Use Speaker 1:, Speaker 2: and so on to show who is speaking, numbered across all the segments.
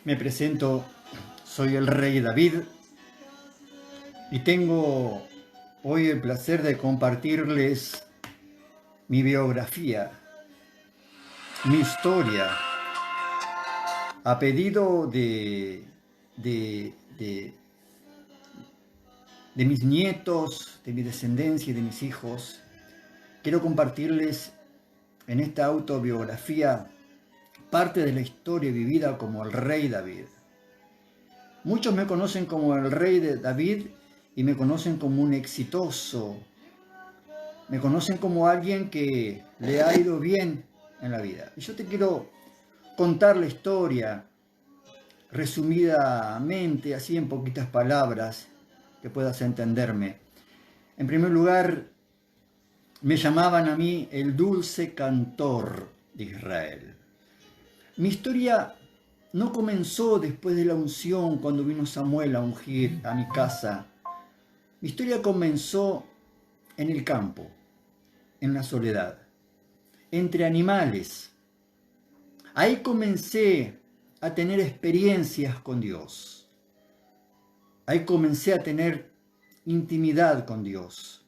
Speaker 1: Me presento, soy el rey David y tengo hoy el placer de compartirles mi biografía, mi historia, a pedido de, de- de mis nietos, de mi descendencia y de mis hijos. Quiero compartirles en esta autobiografía parte de la historia vivida como el rey David. Muchos me conocen como el rey de David y me conocen como un exitoso. Me conocen como alguien que le ha ido bien en la vida. Y yo te quiero contar la historia resumidamente, así en poquitas palabras, que puedas entenderme. En primer lugar, me llamaban a mí el dulce cantor de Israel. Mi historia no comenzó después de la unción, cuando vino Samuel a ungir a mi casa. Mi historia comenzó en el campo, en la soledad, entre animales. Ahí comencé a tener experiencias con Dios. Ahí comencé a tener intimidad con Dios.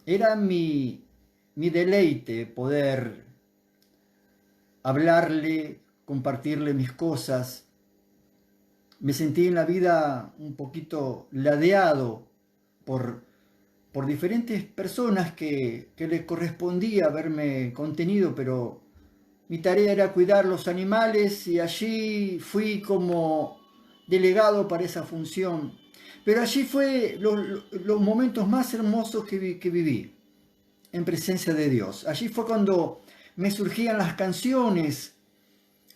Speaker 1: Era mi deleite poder hablarle, compartirle mis cosas. Me sentí en la vida un poquito ladeado por, por diferentes personas que les correspondía verme contenido, pero mi tarea era cuidar los animales y allí fui como delegado para esa función. Pero allí fue los momentos más hermosos que viví en presencia de Dios. Allí fue cuando me surgían las canciones,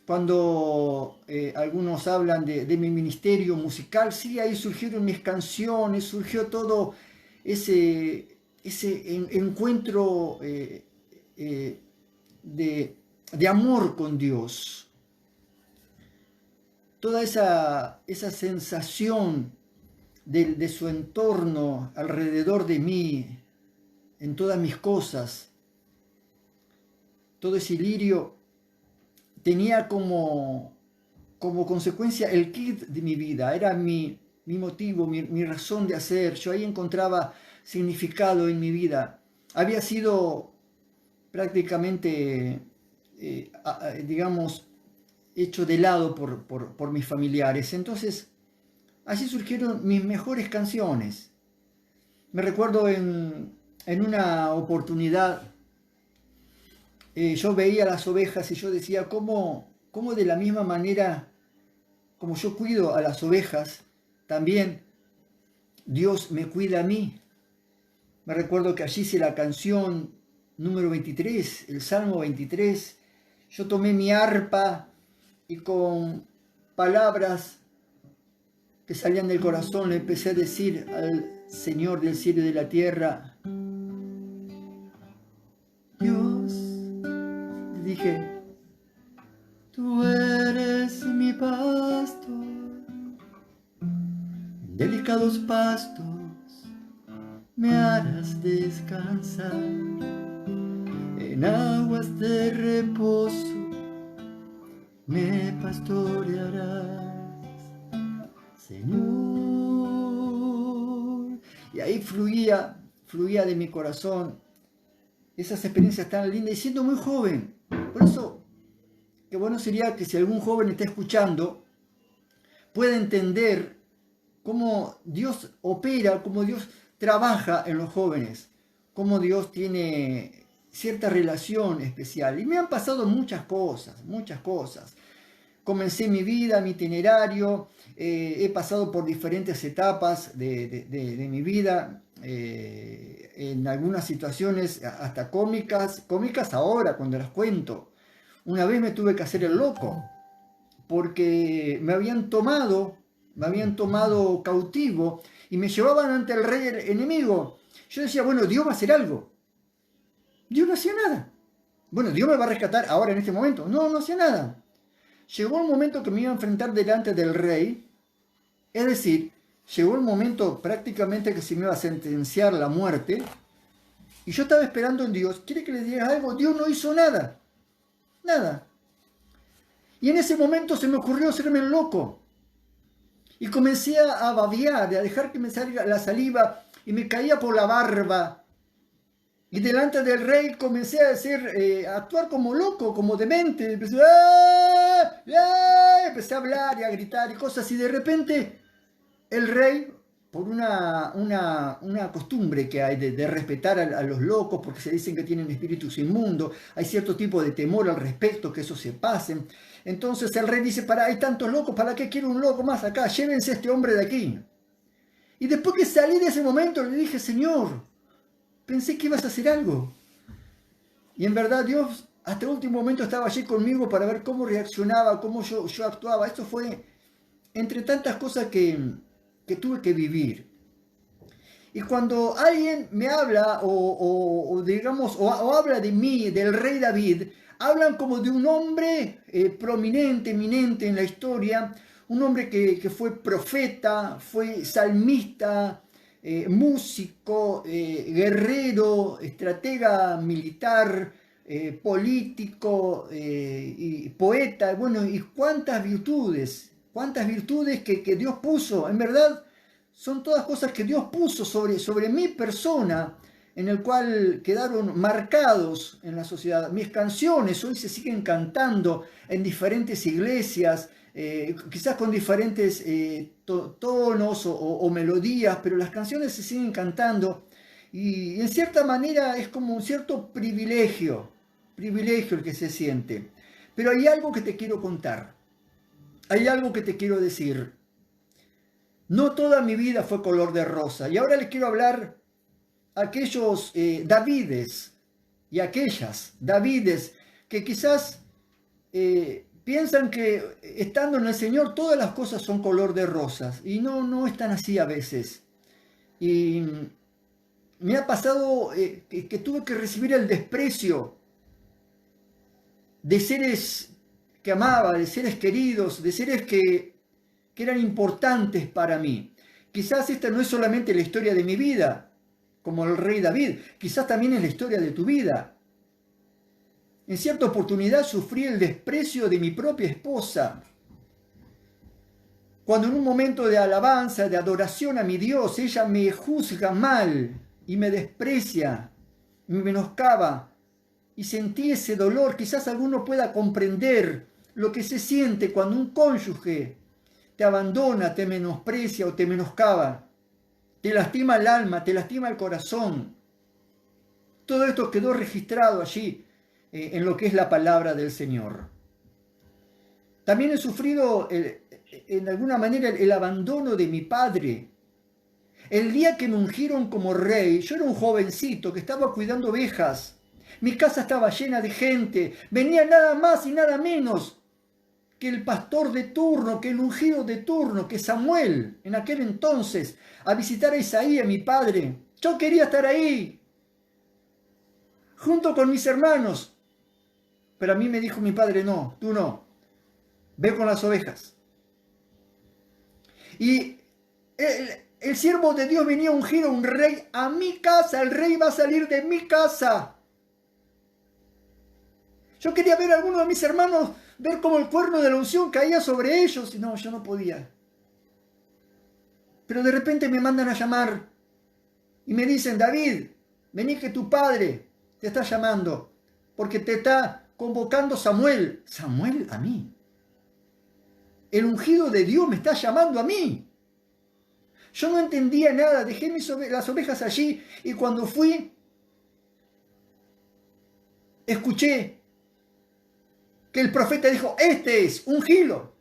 Speaker 1: cuando algunos hablan de mi ministerio musical. Sí, ahí surgieron mis canciones, surgió todo ese encuentro de amor con Dios. Toda esa sensación de su entorno alrededor de mí, en todas mis cosas, todo ese lirio tenía como consecuencia el kit de mi vida, era mi motivo, mi razón de hacer. Yo ahí encontraba significado en mi vida. Había sido prácticamente, digamos, hecho de lado por mis familiares. Entonces, así surgieron mis mejores canciones. Me recuerdo en una oportunidad, yo veía las ovejas y yo decía, ¿cómo de la misma manera como yo cuido a las ovejas, también Dios me cuida a mí? Me recuerdo que allí hice la canción número 23, el Salmo 23. Yo tomé mi arpa y con palabras que salían del corazón le empecé a decir al Señor del cielo y de la tierra: Dios, le dije, tú eres mi pastor, en delicados pastos me harás descansar, en aguas de reposo me pastorearás, Señor. Y ahí fluía de mi corazón esas experiencias tan lindas y siendo muy joven. Por eso, qué bueno sería que si algún joven está escuchando, pueda entender cómo Dios opera, cómo Dios trabaja en los jóvenes, cómo Dios tiene cierta relación especial. Y me han pasado muchas cosas, muchas cosas. Comencé mi vida, mi itinerario, he pasado por diferentes etapas de mi vida, en algunas situaciones hasta cómicas ahora cuando las cuento. Una vez me tuve que hacer el loco porque me habían tomado cautivo y me llevaban ante el rey enemigo. Yo decía, bueno, Dios va a hacer algo. Dios no hacía nada. Bueno, Dios me va a rescatar ahora en este momento. No, no hacía nada. Llegó el momento que me iba a enfrentar delante del rey, es decir, llegó el momento prácticamente que se me iba a sentenciar la muerte, y yo estaba esperando en Dios. ¿Quiere que le diga algo? Dios no hizo nada, nada. Y en ese momento se me ocurrió hacerme el loco. Y comencé a babear, a dejar que me salga la saliva y me caía por la barba. Y delante del rey comencé a actuar como loco, como demente. Empecé a hablar y a gritar y cosas. Y de repente el rey, por una costumbre que hay de respetar a los locos, porque se dicen que tienen espíritus inmundos, hay cierto tipo de temor al respecto, que eso se pasen. Entonces el rey dice, hay tantos locos, ¿para qué quiero un loco más acá? Llévense a este hombre de aquí. Y después que salí de ese momento le dije, Señor, pensé que ibas a hacer algo. Y en verdad Dios hasta el último momento estaba allí conmigo para ver cómo reaccionaba, cómo yo actuaba. Esto fue entre tantas cosas que tuve que vivir. Y cuando alguien me habla digamos, o habla de mí, del rey David, hablan como de un hombre prominente, eminente en la historia, un hombre que fue profeta, fue salmista, músico, guerrero, estratega militar, político y poeta. Bueno, y cuántas virtudes que Dios puso, en verdad. Son todas cosas que Dios puso sobre mi persona, en el cual quedaron marcados en la sociedad. Mis canciones hoy se siguen cantando en diferentes iglesias, quizás con diferentes tonos o melodías, pero las canciones se siguen cantando y en cierta manera es como un cierto privilegio el que se siente. Pero hay algo que te quiero contar, hay algo que te quiero decir. No toda mi vida fue color de rosa. Y ahora les quiero hablar a aquellos Davides y aquellas Davides que quizás piensan que estando en el Señor todas las cosas son color de rosas. Y no están así a veces. Y me ha pasado que tuve que recibir el desprecio de seres que amaba, de seres queridos, de seres que eran importantes para mí. Quizás esta no es solamente la historia de mi vida, como el rey David, quizás también es la historia de tu vida. En cierta oportunidad sufrí el desprecio de mi propia esposa. Cuando en un momento de alabanza, de adoración a mi Dios, ella me juzga mal y me desprecia, me menoscaba, y sentí ese dolor. Quizás alguno pueda comprender lo que se siente cuando un cónyuge te abandona, te menosprecia o te menoscaba, te lastima el alma, te lastima el corazón. Todo esto quedó registrado allí en lo que es la palabra del Señor. También he sufrido en alguna manera el abandono de mi padre. El día que me ungieron como rey, yo era un jovencito que estaba cuidando ovejas. Mi casa estaba llena de gente, venía nada más y nada menos que el pastor de turno, que el ungido de turno, que Samuel, en aquel entonces, a visitar a Isaías, mi padre. Yo quería estar ahí, junto con mis hermanos. Pero a mí me dijo mi padre, no, tú no, ve con las ovejas. Y el siervo de Dios venía ungido, un rey, a mi casa, el rey va a salir de mi casa. Yo quería ver a alguno de mis hermanos, ver cómo el cuerno de la unción caía sobre ellos. Y no, yo no podía. Pero de repente me mandan a llamar y me dicen, David, vení que tu padre te está llamando, porque te está convocando Samuel. Samuel a mí. El ungido de Dios me está llamando a mí. Yo no entendía nada, dejé las ovejas allí y cuando fui, escuché que el profeta dijo, este es ungilo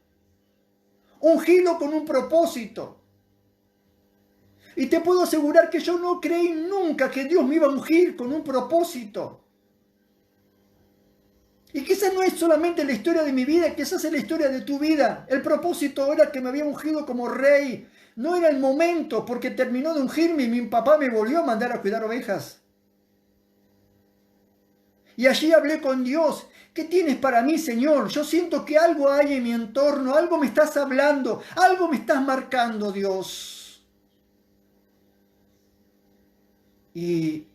Speaker 1: con un propósito. Y te puedo asegurar que yo no creí nunca que Dios me iba a ungir con un propósito. Y quizás no es solamente la historia de mi vida, quizás es la historia de tu vida. El propósito era que me había ungido como rey. No era el momento, porque terminó de ungirme y mi papá me volvió a mandar a cuidar ovejas. Y allí hablé con Dios. ¿Qué tienes para mí, Señor? Yo siento que algo hay en mi entorno, algo me estás hablando, algo me estás marcando, Dios. Y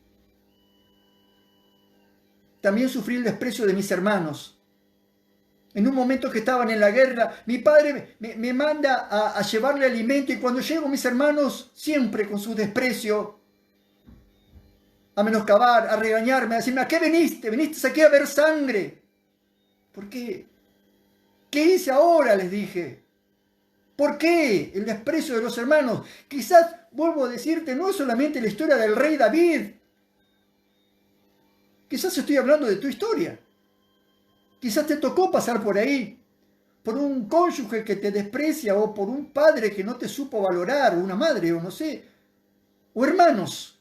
Speaker 1: también sufrí el desprecio de mis hermanos. En un momento que estaban en la guerra, mi padre me manda a llevarle alimento y cuando llego mis hermanos, siempre con su desprecio, a menoscabar, a regañarme, a decirme, ¿a qué viniste? ¿Viniste aquí a ver sangre? ¿Por qué? ¿Qué hice ahora? Les dije. ¿Por qué el desprecio de los hermanos? Quizás, vuelvo a decirte, no es solamente la historia del rey David. Quizás estoy hablando de tu historia. Quizás te tocó pasar por ahí, por un cónyuge que te desprecia o por un padre que no te supo valorar, o una madre, o no sé, o hermanos.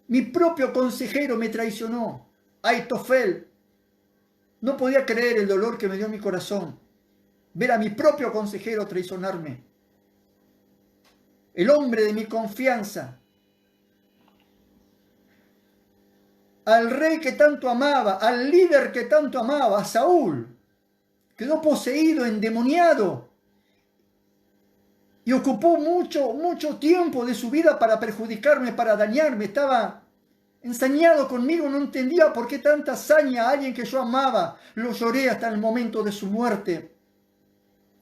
Speaker 1: Mi propio consejero me traicionó, Aitofel. No podía creer el dolor que me dio en mi corazón, ver a mi propio consejero traicionarme. El hombre de mi confianza, al rey que tanto amaba, al líder que tanto amaba, a Saúl, quedó poseído, endemoniado y ocupó mucho tiempo de su vida para perjudicarme, para dañarme. Estaba ensañado conmigo, no entendía por qué tanta hazaña a alguien que yo amaba. Lo lloré hasta el momento de su muerte.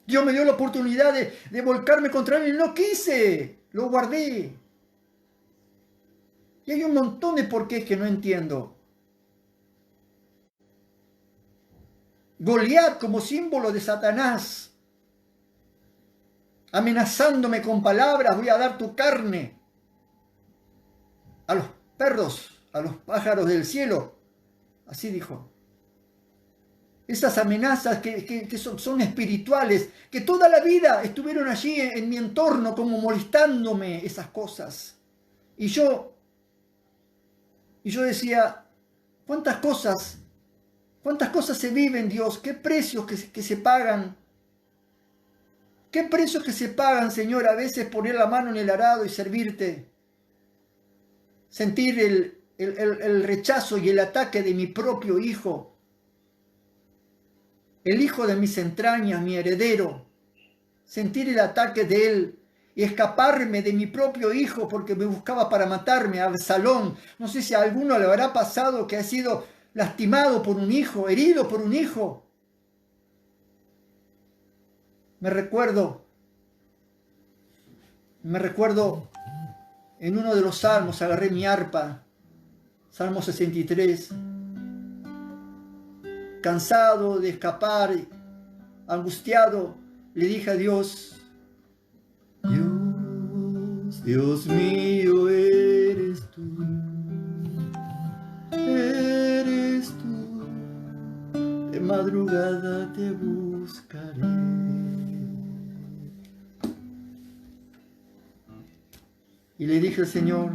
Speaker 1: Dios me dio la oportunidad de volcarme contra él y no quise, lo guardé. Y hay un montón de porqués que no entiendo. Goliat como símbolo de Satanás, amenazándome con palabras, voy a dar tu carne a los perros, a los pájaros del cielo. Así dijo. Esas amenazas que son espirituales, que toda la vida estuvieron allí en mi entorno como molestándome esas cosas. Y yo decía, ¿cuántas cosas se viven, Dios? ¿Qué precios que se pagan? ¿Qué precios que se pagan, Señor? A veces poner la mano en el arado y servirte. Sentir el rechazo y el ataque de mi propio hijo. El hijo de mis entrañas, mi heredero. Sentir el ataque de él y escaparme de mi propio hijo porque me buscaba para matarme, Absalón. No sé si a alguno le habrá pasado que ha sido lastimado por un hijo, herido por un hijo. Me recuerdo en uno de los salmos, agarré mi arpa, Salmo 63, cansado de escapar, angustiado, le dije a Dios, Dios mío, eres tú, de madrugada te buscaré. Y le dije al Señor,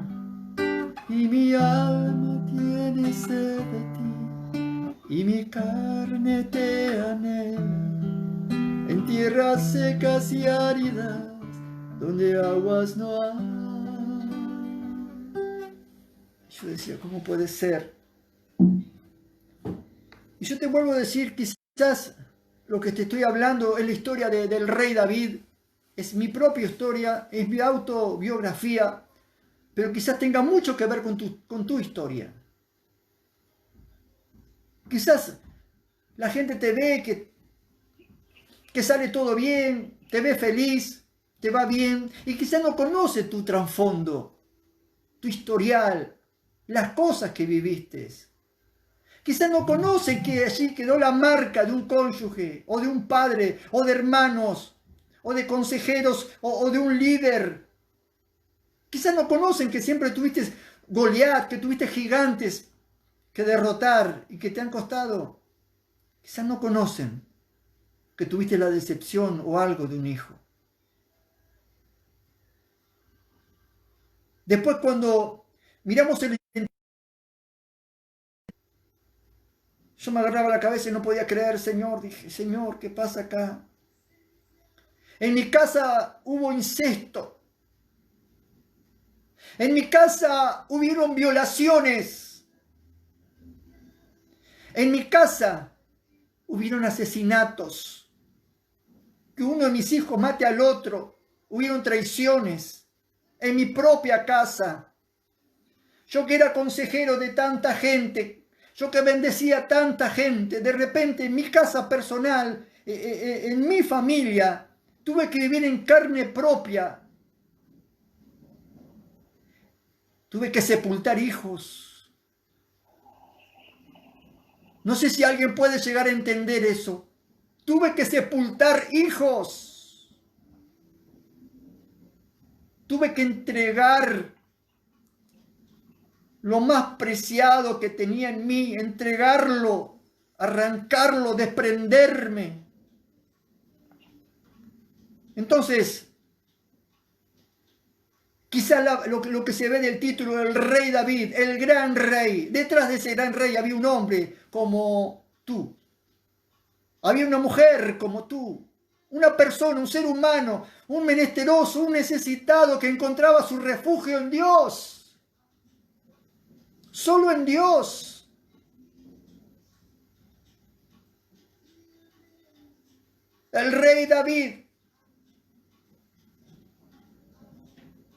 Speaker 1: y mi alma tiene sed de ti, y mi carne te anhela, en tierras secas y áridas, donde aguas no hay. Yo decía, ¿cómo puede ser? Y yo te vuelvo a decir, quizás lo que te estoy hablando es la historia del rey David, es mi propia historia, es mi autobiografía, pero quizás tenga mucho que ver con tu historia. Quizás la gente te ve que sale todo bien, te ve feliz, te va bien, y quizás no conoce tu trasfondo, tu historial, las cosas que viviste. Quizás no conocen que allí quedó la marca de un cónyuge, o de un padre, o de hermanos, o de consejeros, o de un líder. Quizás no conocen que siempre tuviste Goliat, que tuviste gigantes que derrotar y que te han costado. Quizás no conocen que tuviste la decepción o algo de un hijo. Después cuando miramos yo me agarraba la cabeza y no podía creer, Señor, dije, Señor, ¿qué pasa acá? En mi casa hubo incesto. En mi casa hubieron violaciones. En mi casa hubieron asesinatos. Que uno de mis hijos mate al otro. Hubieron traiciones. En mi propia casa. Yo que era consejero de tanta gente, Yo que bendecía a tanta gente, de repente en mi casa personal, en mi familia, tuve que vivir en carne propia. Tuve que sepultar hijos. No sé si alguien puede llegar a entender eso. Tuve que sepultar hijos. Tuve que entregar lo más preciado que tenía en mí, entregarlo, arrancarlo, desprenderme. Entonces, quizá lo que se ve del título, el rey David, el gran rey, detrás de ese gran rey había un hombre como tú. Había una mujer como tú, una persona, un ser humano, un menesteroso, un necesitado que encontraba su refugio en Dios. Solo en Dios. El rey David,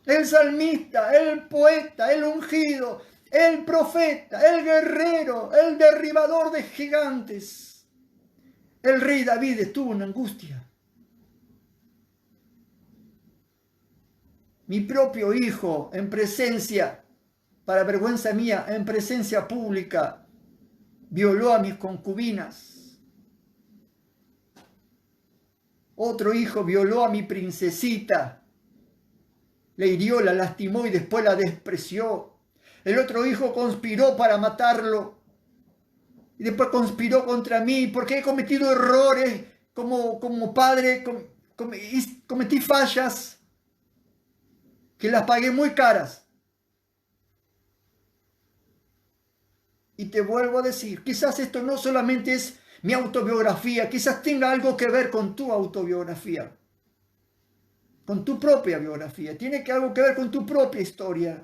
Speaker 1: el salmista, el poeta, el ungido, el profeta, el guerrero, el derribador de gigantes. El rey David estuvo en angustia. Mi propio hijo, en presencia, para vergüenza mía, en presencia pública, violó a mis concubinas. Otro hijo violó a mi princesita. Le hirió, la lastimó y después la despreció. El otro hijo conspiró para matarlo. Y después conspiró contra mí porque he cometido errores como padre. Cometí fallas que las pagué muy caras. Y te vuelvo a decir, quizás esto no solamente es mi autobiografía, quizás tenga algo que ver con tu autobiografía, con tu propia biografía, tiene algo que ver con tu propia historia.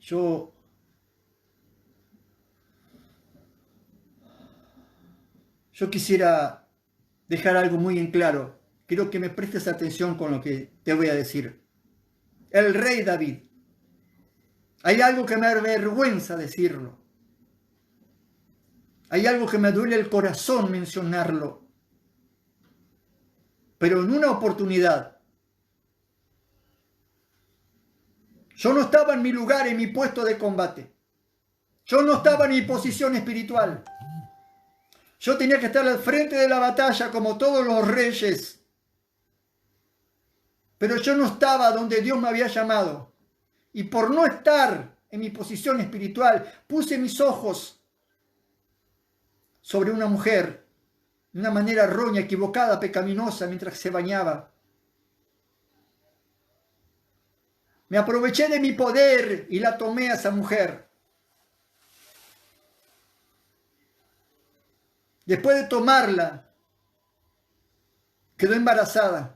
Speaker 1: Yo quisiera dejar algo muy en claro. Quiero que me prestes atención con lo que te voy a decir. El rey David. Hay algo que me avergüenza decirlo. Hay algo que me duele el corazón mencionarlo. Pero en una oportunidad, yo no estaba en mi lugar, en mi puesto de combate. Yo no estaba en mi posición espiritual. Yo tenía que estar al frente de la batalla como todos los reyes. Pero yo no estaba donde Dios me había llamado. Y por no estar en mi posición espiritual, puse mis ojos sobre una mujer de una manera errónea, equivocada, pecaminosa, mientras se bañaba. Me aproveché de mi poder y la tomé a esa mujer. Después de tomarla, quedó embarazada.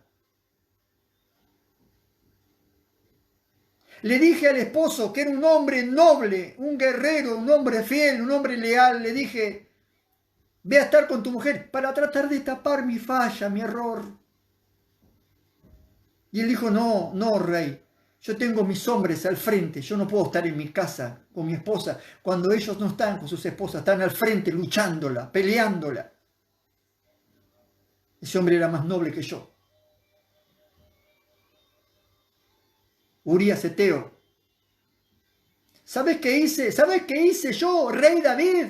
Speaker 1: Le dije al esposo, que era un hombre noble, un guerrero, un hombre fiel, un hombre leal, le dije, ve a estar con tu mujer para tratar de tapar mi falla, mi error. Y él dijo, no, no, rey, yo tengo mis hombres al frente, yo no puedo estar en mi casa con mi esposa cuando ellos no están con sus esposas, están al frente luchándola, peleándola. Ese hombre era más noble que yo. Urías Eteo. ¿Sabes qué hice? ¿Sabes qué hice yo, rey David?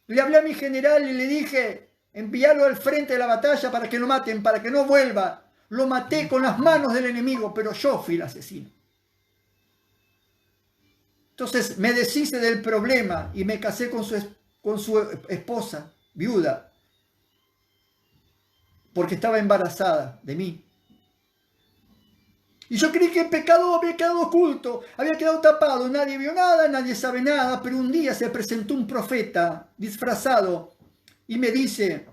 Speaker 1: Le hablé a mi general y le dije, envíalo al frente de la batalla para que lo maten, para que no vuelva. Lo maté con las manos del enemigo, pero yo fui el asesino. Entonces me deshice del problema y me casé con su esposa, viuda, porque estaba embarazada de mí. Y yo creí que el pecado había quedado oculto, había quedado tapado, nadie vio nada, nadie sabe nada, pero un día se presentó un profeta disfrazado y me dice,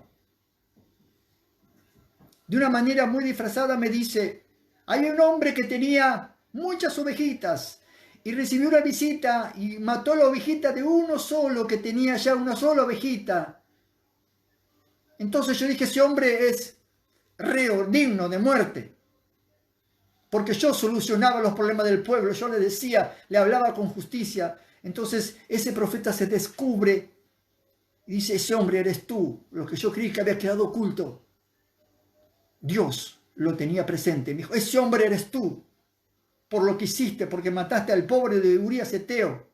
Speaker 1: de una manera muy disfrazada me dice, hay un hombre que tenía muchas ovejitas y recibió una visita y mató la ovejita de uno solo, que tenía ya una sola ovejita. Entonces yo dije, ese hombre es reo, digno de muerte, porque yo solucionaba los problemas del pueblo, yo le decía, le hablaba con justicia. Entonces ese profeta se descubre y dice, ese hombre eres tú, lo que yo creí que había quedado oculto. Dios lo tenía presente, me dijo, ese hombre eres tú, por lo que hiciste, porque mataste al pobre de Urías Eteo.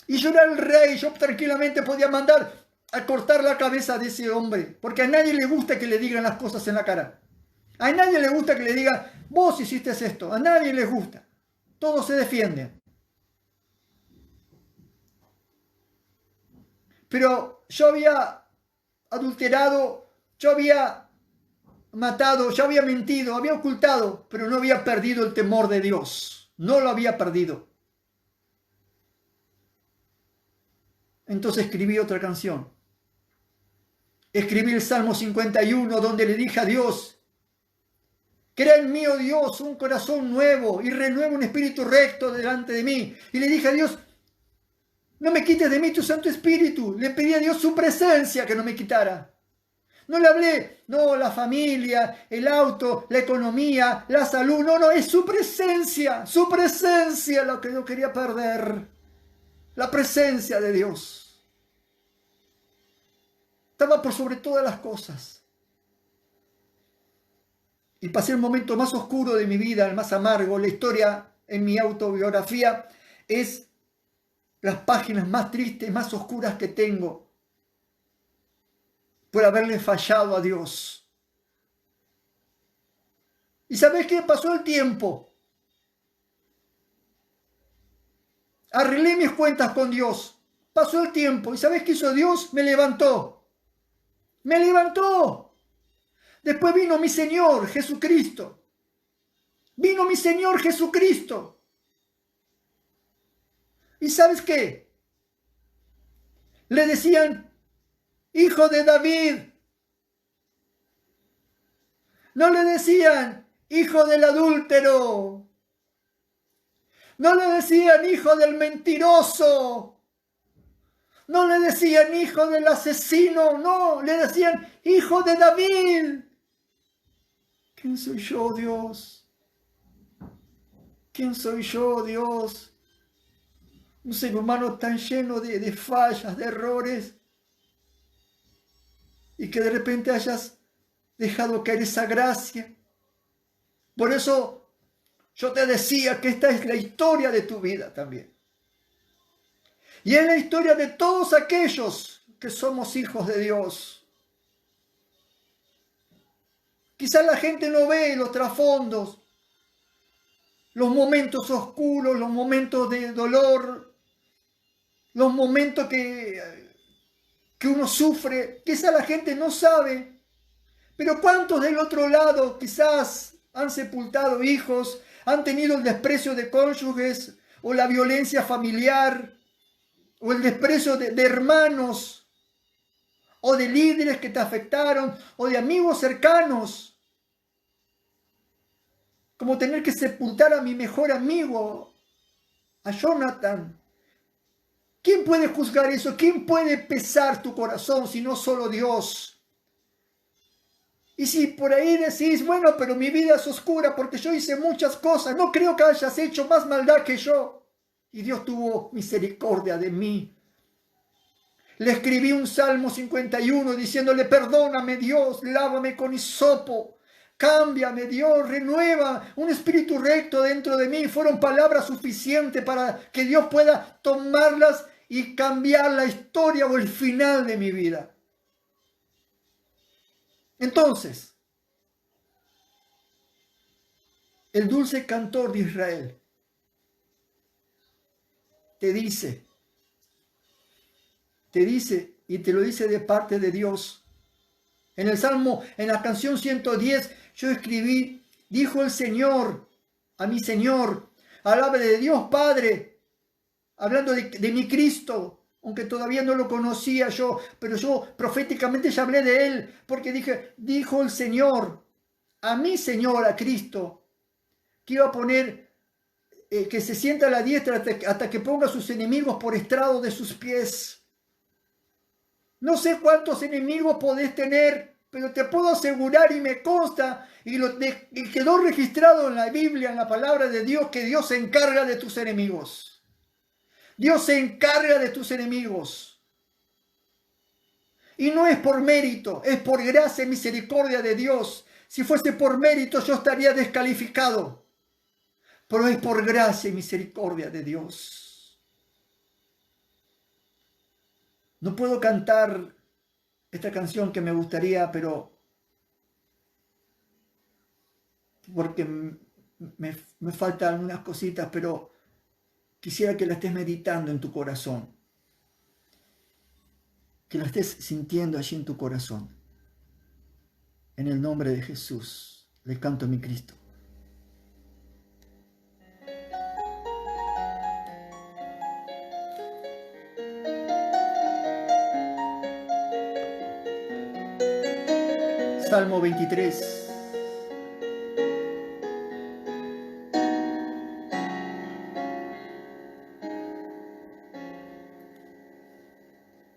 Speaker 1: Y yo era el rey, yo tranquilamente podía mandar a cortar la cabeza de ese hombre, porque a nadie le gusta que le digan las cosas en la cara. A nadie le gusta que le digan, vos hiciste esto, a nadie les gusta. Todos se defienden. Pero yo había adulterado, yo había matado, yo había mentido, había ocultado, pero no había perdido el temor de Dios. No lo había perdido. Entonces escribí otra canción. Escribí el Salmo 51, donde le dije a Dios, crea en mí, oh Dios, un corazón nuevo y renueva un espíritu recto delante de mí. Y le dije a Dios, no me quites de mí tu Santo Espíritu. Le pedí a Dios su presencia que no me quitara. No le hablé, no, la familia, el auto, la economía, la salud. No, es su presencia lo que yo quería perder. La presencia de Dios. Estaba por sobre todas las cosas. Y pasé el momento más oscuro de mi vida, el más amargo. La historia en mi autobiografía es las páginas más tristes, más oscuras que tengo por haberle fallado a Dios. ¿Y sabes qué? Pasó el tiempo. Arreglé mis cuentas con Dios. Pasó el tiempo. ¿Y sabes qué hizo Dios? Me levantó. Me levantó. Después vino mi Señor Jesucristo. Vino mi Señor Jesucristo. ¿Y sabes qué? Le decían, hijo de David. No le decían, hijo del adúltero. No le decían, hijo del mentiroso. No le decían, hijo del asesino. No, le decían, hijo de David. ¿Quién soy yo, Dios? ¿Quién soy yo, Dios? Un ser humano tan lleno de fallas, de errores, y que de repente hayas dejado caer esa gracia. Por eso yo te decía que esta es la historia de tu vida también. Y es la historia de todos aquellos que somos hijos de Dios. Quizás la gente no ve los trasfondos, los momentos oscuros, los momentos de dolor, los momentos que uno sufre. Quizás la gente no sabe, pero ¿cuántos del otro lado quizás han sepultado hijos, han tenido el desprecio de cónyuges, o la violencia familiar, o el desprecio de hermanos, o de líderes que te afectaron, o de amigos cercanos? Como tener que sepultar a mi mejor amigo, a Jonathan. ¿Quién puede juzgar eso? ¿Quién puede pesar tu corazón si no solo Dios? Y si por ahí decís, bueno, pero mi vida es oscura porque yo hice muchas cosas, no creo que hayas hecho más maldad que yo. Y Dios tuvo misericordia de mí. Le escribí un Salmo 51 diciéndole, perdóname Dios, lávame con hisopo. Cámbiame, Dios, renueva un espíritu recto dentro de mí. Fueron palabras suficientes para que Dios pueda tomarlas y cambiar la historia o el final de mi vida. Entonces, el dulce cantor de Israel te dice y te lo dice de parte de Dios. En el Salmo, en la canción 110, yo escribí, dijo el Señor a mi Señor, alabe de Dios Padre, hablando de mi Cristo, aunque todavía no lo conocía yo, pero yo proféticamente ya hablé de Él, porque dije, dijo el Señor, a mi Señor, a Cristo, que iba a poner, que se sienta a la diestra hasta que ponga a sus enemigos por estrado de sus pies. No sé cuántos enemigos podés tener, Pero te puedo asegurar y me consta y quedó registrado en la Biblia, en la palabra de Dios, que Dios se encarga de tus enemigos. Dios se encarga de tus enemigos. Y no es por mérito, es por gracia y misericordia de Dios. Si fuese por mérito yo estaría descalificado. Pero es por gracia y misericordia de Dios. No puedo cantar esta canción que me gustaría, pero porque me faltan algunas cositas, pero quisiera que la estés meditando en tu corazón, que la estés sintiendo allí en tu corazón. En el nombre de Jesús, le canto a mi Cristo. Salmo 23.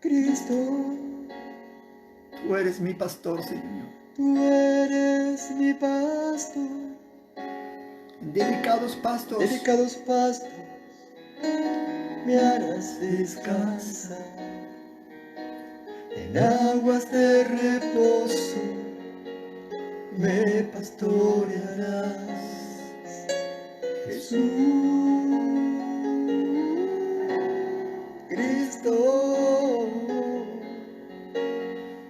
Speaker 2: Cristo,
Speaker 1: Tú eres mi pastor, Señor.
Speaker 2: tú eres mi pastor.
Speaker 1: En delicados pastos.
Speaker 2: Delicados pastos me harás descansar. En aguas de reposo me pastorearás. Jesús, Cristo,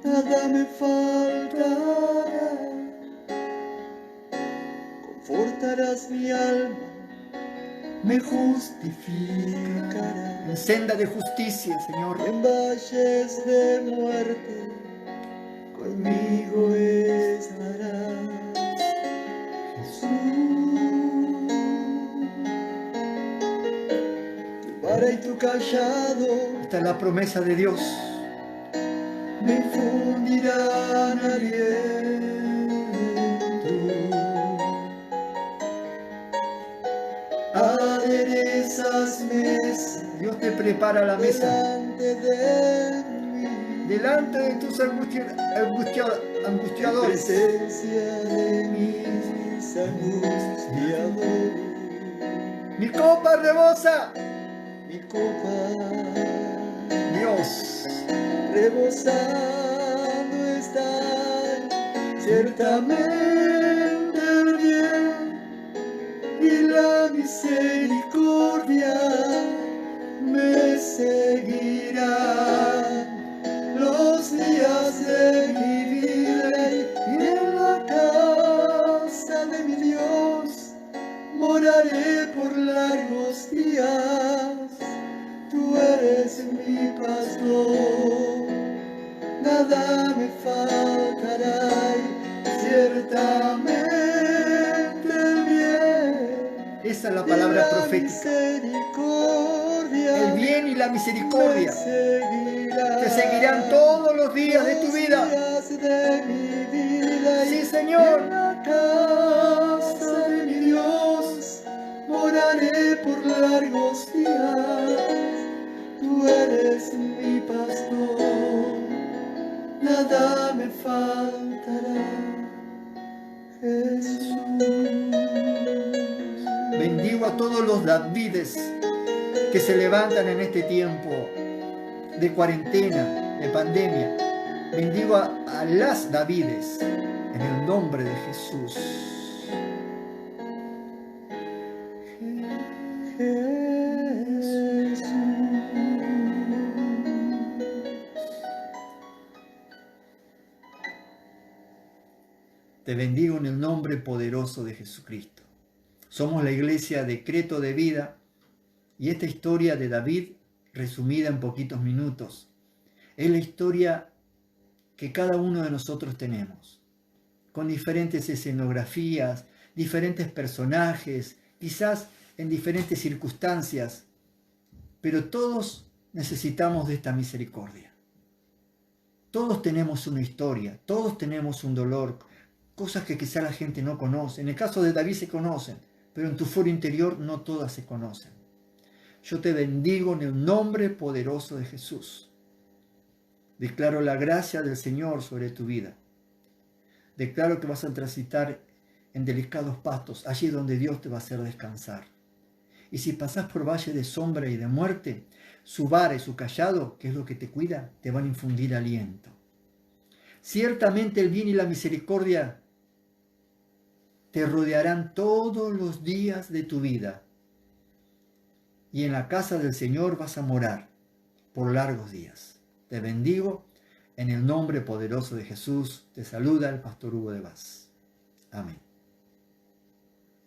Speaker 2: nada me faltará. Confortarás mi alma, me justificarás.
Speaker 1: En senda de justicia, Señor.
Speaker 2: En valles de muerte conmigo estarás. Jesús, tu vara y tu callado
Speaker 1: Esta es la promesa de Dios.
Speaker 2: me infundirán aliento. Aderezas mesa,
Speaker 1: Dios te prepara la mesa
Speaker 2: delante de mí,
Speaker 1: delante de tus angustiadores.
Speaker 2: presencia de mis angustiadores.
Speaker 1: Mi copa rebosa.
Speaker 2: Mi copa
Speaker 1: Dios,
Speaker 2: rebosando está, ciertamente el bien y la misericordia me seguirán los días de mi vida, y en la casa de mi Dios moraré por largos días. Tú eres mi pastor, nada me faltará, y ciertamente el bien.
Speaker 1: esa es la palabra profética. El bien y la misericordia te seguirán todos los días de tu vida. Sí, Señor.
Speaker 2: En la casa de mi Dios moraré por largos días. Tú eres mi pastor, nada me faltará. Jesús.
Speaker 1: Bendigo a todos los Davides que se levantan en este tiempo de cuarentena, de pandemia. Bendigo a las Davides en el nombre de Jesús. Te bendigo en el nombre poderoso de Jesucristo. Somos la iglesia Decreto de Vida y esta historia de David, resumida en poquitos minutos, es la historia que cada uno de nosotros tenemos, con diferentes escenografías, diferentes personajes, quizás en diferentes circunstancias, pero todos necesitamos de esta misericordia. Todos tenemos una historia, todos tenemos un dolor, cosas que quizá la gente no conoce. En el caso de David se conocen, pero en tu foro interior no todas se conocen. Yo te bendigo en el nombre poderoso de Jesús. Declaro la gracia del Señor sobre tu vida. Declaro que vas a transitar en delicados pastos, allí donde Dios te va a hacer descansar. Y si pasás por valle de sombra y de muerte, su vara y su cayado, que es lo que te cuida, te van a infundir aliento. Ciertamente el bien y la misericordia te rodearán todos los días de tu vida. Y en la casa del Señor vas a morar por largos días. Te bendigo. En el nombre poderoso de Jesús, te saluda el pastor Hugo de Vaz. Amén.